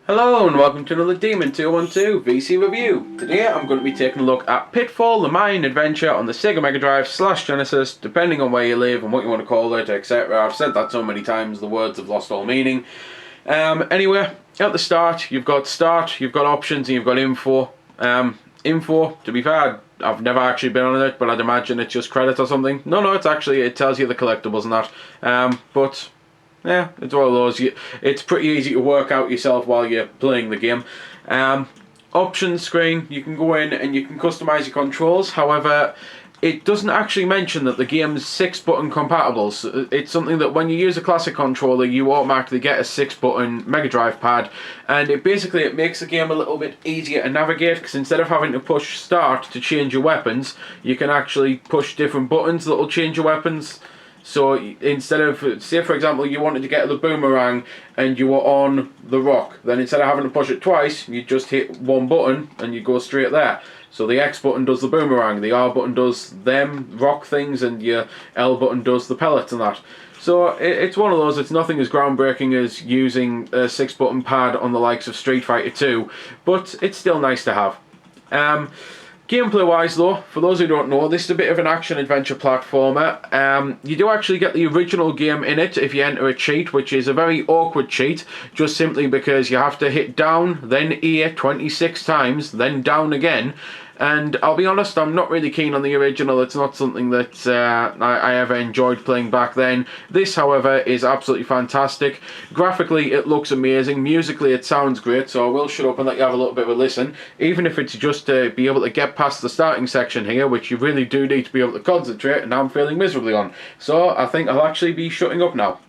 Hello and welcome to another Demon 212 VC review. Today I'm going to be taking a look at Pitfall, the Mayan adventure on the Sega Mega Drive / Genesis, depending on where you live and what you want to call it, etc. I've said that so many times, the words have lost all meaning. Anyway, at the start, you've got options, and you've got info. Info, to be fair, I've never actually been on it, but I'd imagine it's just credits or something. No, it tells you the collectibles and that. But yeah, it's one of those. It's pretty easy to work out yourself while you're playing the game. Options screen, you can go in and you can customize your controls. However, it doesn't actually mention that the game's 6-button compatible. So it's something that when you use a classic controller, you automatically get a 6-button Mega Drive pad, and it makes the game a little bit easier to navigate, because instead of having to push start to change your weapons, you can actually push different buttons that will change your weapons. So instead of, say for example, you wanted to get the boomerang and you were on the rock, then instead of having to push it twice, you just hit one button and you go straight there. So the X button does the boomerang, the R button does them rock things, and your L button does the pellets and that. So it's one of those. It's nothing as groundbreaking as using a 6-button pad on the likes of Street Fighter 2, but it's still nice to have. Gameplay wise though, for those who don't know, this is a bit of an action-adventure platformer. You do actually get the original game in it if you enter a cheat, which is a very awkward cheat, just simply because you have to hit down, then E 26 times, then down again. And I'll be honest, I'm not really keen on the original. It's not something that I ever enjoyed playing back then. This, however, is absolutely fantastic. Graphically, it looks amazing. Musically, it sounds great, so I will shut up and let you have a little bit of a listen. Even if it's just to be able to get past the starting section here, which you really do need to be able to concentrate, and I'm failing miserably on. So I think I'll actually be shutting up now.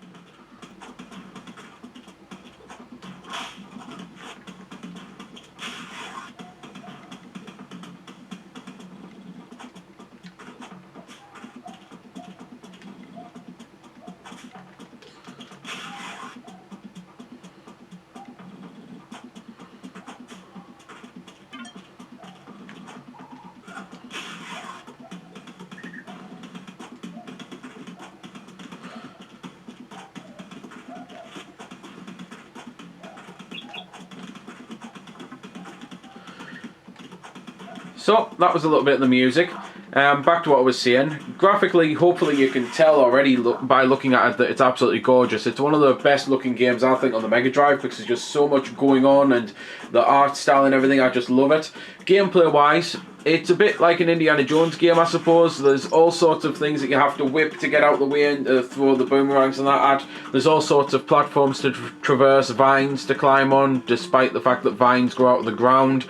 So, that was a little bit of the music. Back to what I was saying. Graphically, hopefully you can tell already by looking at it that it's absolutely gorgeous. It's one of the best looking games, I think, on the Mega Drive, because there's just so much going on, and the art style and everything, I just love it. Gameplay wise, it's a bit like an Indiana Jones game, I suppose. There's all sorts of things that you have to whip to get out the way and throw the boomerangs and that at. There's all sorts of platforms to traverse, vines to climb on, despite the fact that vines grow out of the ground.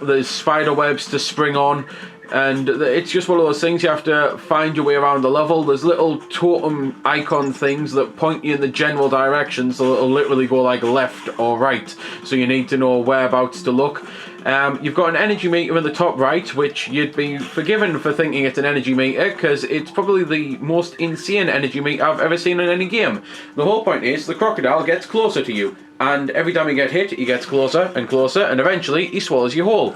There's spider webs to spring on. And it's just one of those things, you have to find your way around the level. There's little totem icon things that point you in the general direction, so it'll literally go like left or right. So you need to know whereabouts to look. You've got an energy meter in the top right, which you'd be forgiven for thinking it's an energy meter, because it's probably the most insane energy meter I've ever seen in any game. The whole point is, the crocodile gets closer to you, and every time you get hit, he gets closer and closer, and eventually he swallows you whole.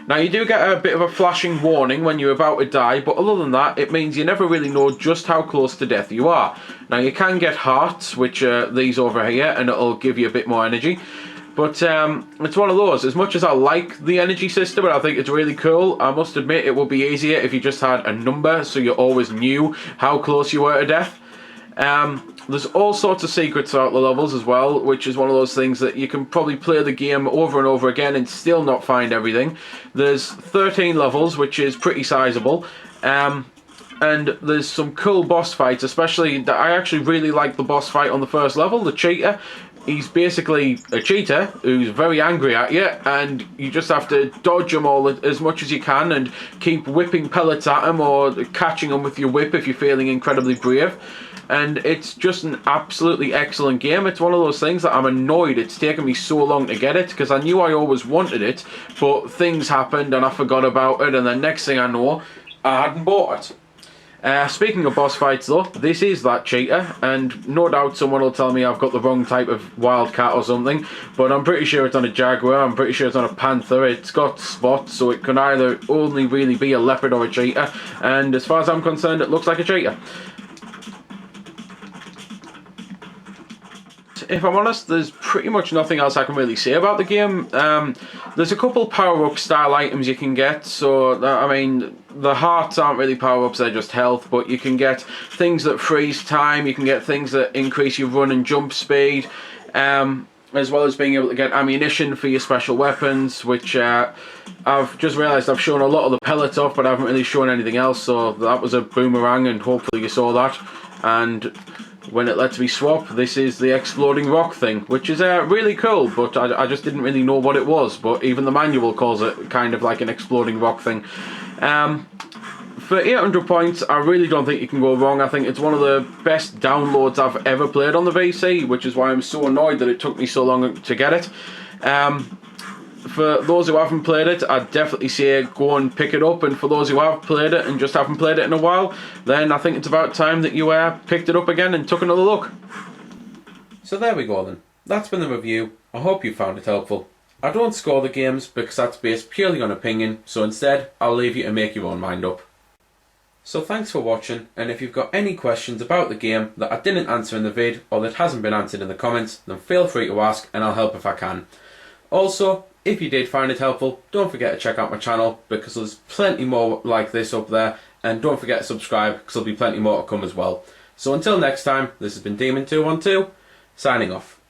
Now, you do get a bit of a flashing warning when you're about to die, but other than that, it means you never really know just how close to death you are. Now, you can get hearts, which are these over here, and it'll give you a bit more energy. But it's one of those. As much as I like the energy system and I think it's really cool, I must admit it would be easier if you just had a number so you always knew how close you were to death. There's all sorts of secrets throughout the levels as well, which is one of those things that you can probably play the game over and over again and still not find everything. There's 13 levels, which is pretty sizable. And there's some cool boss fights, especially that I actually really like the boss fight on the first level, the cheater. He's basically a cheater who's very angry at you, and you just have to dodge him all as much as you can and keep whipping pellets at him or catching him with your whip if you're feeling incredibly brave. And it's just an absolutely excellent game. It's one of those things that I'm annoyed it's taken me so long to get it, because I knew I always wanted it, but things happened and I forgot about it, and the next thing I know, I hadn't bought it. Speaking of boss fights though, this is that cheater, and no doubt someone will tell me I've got the wrong type of wildcat or something, but I'm pretty sure it's on a jaguar, I'm pretty sure it's on a panther. It's got spots, so it can either only really be a leopard or a cheetah, and as far as I'm concerned, it looks like a cheetah. If I'm honest, there's pretty much nothing else I can really say about the game. There's a couple power-up style items you can get, so I mean, the hearts aren't really power-ups, they're just health, but you can get things that freeze time, you can get things that increase your run and jump speed, as well as being able to get ammunition for your special weapons, which I've just realised I've shown a lot of the pellets off, but I haven't really shown anything else, so that was a boomerang, and hopefully you saw that. And when it lets me swap, this is the exploding rock thing, which is really cool, but I just didn't really know what it was, but even the manual calls it kind of like an exploding rock thing. For 800 points, I really don't think you can go wrong. I think it's one of the best downloads I've ever played on the VC, which is why I'm so annoyed that it took me so long to get it. For those who haven't played it, I'd definitely say go and pick it up, and for those who have played it and just haven't played it in a while, then I think it's about time that you picked it up again and took another look. So there we go then. That's been the review. I hope you found it helpful. I don't score the games because that's based purely on opinion, so instead I'll leave you to make your own mind up. So thanks for watching, and if you've got any questions about the game that I didn't answer in the vid or that hasn't been answered in the comments, then feel free to ask and I'll help if I can. Also, if you did find it helpful, don't forget to check out my channel because there's plenty more like this up there, and don't forget to subscribe because there'll be plenty more to come as well. So until next time, this has been Demon212, signing off.